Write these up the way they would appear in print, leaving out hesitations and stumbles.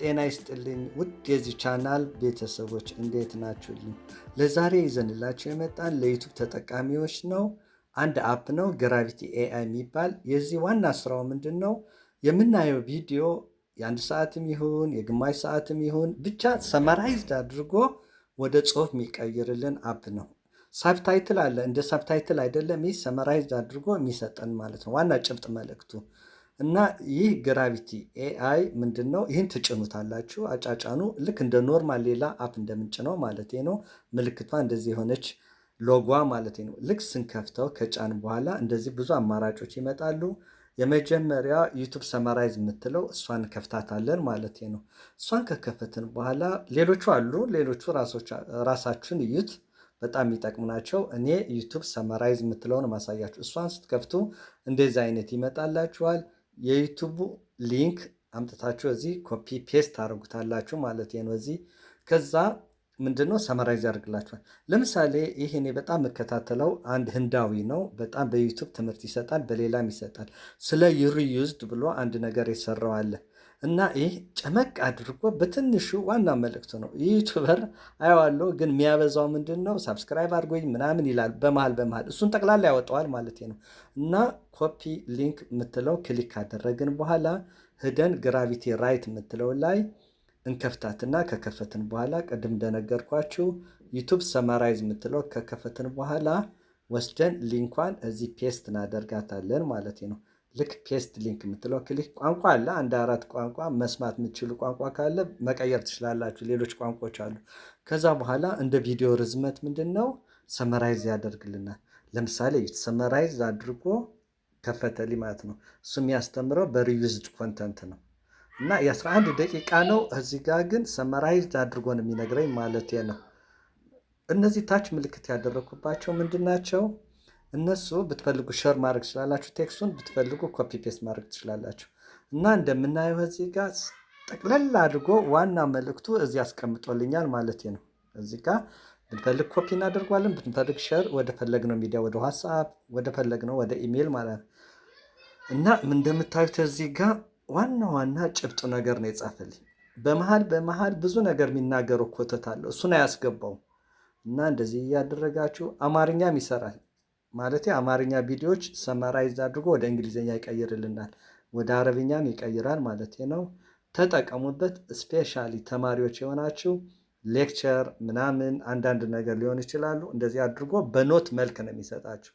ጤና ይስጥልኝ ውድ የዚህ ቻናል ቤተሰቦች እንዴት ናችሁልኝ? ለዛሬ ይዘንላችሁ የመጣን ለዩቲዩብ ተጠቃሚዎች ነው። አንድ አፕ ነው ግራቪቲ ኤአይ የሚባል። የዚህ ዋና ስራው ምንድነው? የምናየው ቪዲዮ የአንድ ሰዓትም ይሁን የግማሽ ሰዓትም ይሁን ብቻ ሰመራይዝድ አድርጎ ወደ ጽሁፍ የሚቀይርልን አፕ ነው። ሳብታይትል አለ፣ እንደ ሳብታይትል አይደለም። ይህ ሰመራይዝድ አድርጎ የሚሰጠን ማለት ነው ዋና ጭብጥ መልእክቱ። እና ይህ ግራቪቲ ኤአይ ምንድነው? ይህን ትጭኑታላችሁ። አጫጫኑ ልክ እንደ ኖርማል ሌላ አፕ እንደምንጭነው ማለት ነው። ምልክቷ እንደዚህ የሆነች ሎጓ ማለት ነው። ልክ ስንከፍተው ከጫን በኋላ እንደዚህ ብዙ አማራጮች ይመጣሉ። የመጀመሪያ ዩቲዩብ ሰመራይዝ የምትለው እሷን ከፍታታለን ማለት ነው። እሷን ከከፈትን በኋላ ሌሎቹ አሉ። ሌሎቹ ራሳችሁን እዩት፣ በጣም የሚጠቅሙ ናቸው። እኔ ዩቲዩብ ሰመራይዝ የምትለውን ማሳያችሁ። እሷን ስትከፍቱ እንደዚህ አይነት ይመጣላችኋል። የዩቲዩብ ሊንክ አምጥታችሁ እዚህ ኮፒ ፔስት ታደርጉታላችሁ ማለት ነው። እዚህ ከዛ ምንድነው ሰመራይዝ ያደርግላችኋል። ለምሳሌ ይሄ እኔ በጣም የምከታተለው አንድ ህንዳዊ ነው። በጣም በዩቲዩብ ትምህርት ይሰጣል፣ በሌላም ይሰጣል። ስለ ሪዩዝድ ብሎ አንድ ነገር የሰራው አለ እና ይህ ጨመቅ አድርጎ በትንሹ ዋና መልእክቱ ነው። ዩቲዩበር አየዋለሁ፣ ግን የሚያበዛው ምንድን ነው? ሳብስክራይብ አድርጎኝ ምናምን ይላል በመሃል እሱን ጠቅላላ ያወጣዋል ማለት ነው። እና ኮፒ ሊንክ የምትለው ክሊክ ካደረግን በኋላ ሂደን ግራቪቲ ራይት የምትለው ላይ እንከፍታትና ከከፈትን በኋላ ቅድም እንደነገርኳችሁ ዩቲዩብ ሰመራይዝ የምትለው ከከፈትን በኋላ ወስደን ሊንኳን እዚህ ፔስት እናደርጋታለን ማለት ነው። ልክ ፔስት ሊንክ የምትለው ክሊክ ቋንቋ አለ፣ አንድ 4 ቋንቋ መስማት የምትችሉ ቋንቋ ካለ መቀየር ትችላላችሁ። ሌሎች ቋንቋዎች አሉ። ከዛ በኋላ እንደ ቪዲዮ ርዝመት ምንድነው ሰመራይዝ ያደርግልናል። ለምሳሌ ሰመራይዝ አድርጎ ከፈተልኝ ማለት ነው። እሱ የሚያስተምረው በሪዩዝድ ኮንተንት ነው እና የ11 ደቂቃ ነው። እዚህ ጋር ግን ሰመራይዝ አድርጎ ነው የሚነግረኝ ማለት ነው። እነዚህ ታች ምልክት ያደረኩባቸው ምንድናቸው? እነሱ ብትፈልጉ ሸር ማድረግ ትችላላችሁ። ቴክስቱን ብትፈልጉ ኮፒ ፔስት ማድረግ ትችላላችሁ። እና እንደምናየው እዚህ ጋር ጠቅለል አድርጎ ዋና መልእክቱ እዚህ አስቀምጦልኛል ማለት ነው። እዚህ ጋር ብንፈልግ ኮፒ እናደርጓለን፣ ብንፈልግ ሸር ወደ ፈለግነው ሚዲያ፣ ወደ ዋትስአፕ፣ ወደ ፈለግነው ወደ ኢሜል ማለት ነው። እና እንደምታዩት እዚህ ጋር ዋና ጭብጡ ነገር ነው የጻፈልኝ። በመሃል ብዙ ነገር የሚናገሩ ኮተት አለው፣ እሱን አያስገባው። እና እንደዚህ እያደረጋችሁ አማርኛም ይሰራል ማለት አማርኛ ቪዲዮዎች ሰመራይዝ አድርጎ ወደ እንግሊዝኛ ይቀይርልናል፣ ወደ አረብኛም ይቀይራል ማለት ነው። ተጠቀሙበት። ስፔሻሊ ተማሪዎች የሆናችሁ ሌክቸር ምናምን አንዳንድ ነገር ሊሆን ይችላሉ። እንደዚህ አድርጎ በኖት መልክ ነው የሚሰጣችሁ።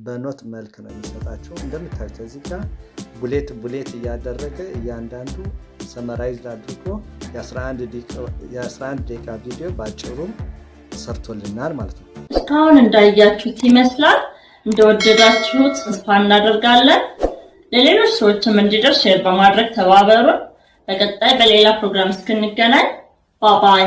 በኖት መልክ ነው የሚሰጣችሁ። እንደምታዩት እዚህ ጋር ቡሌት እያደረገ እያንዳንዱ ሰመራይዝ አድርጎ የ11 ደቂቃ ቪዲዮ ባጭሩ ሰርቶልናል ማለት ነው። እስካሁን እንዳያችሁት ይመስላል። እንደወደዳችሁት ተስፋ እናደርጋለን። ለሌሎች ሰዎችም እንዲደርስ ሼር በማድረግ ተባበሩን። በቀጣይ በሌላ ፕሮግራም እስክንገናኝ ባባይ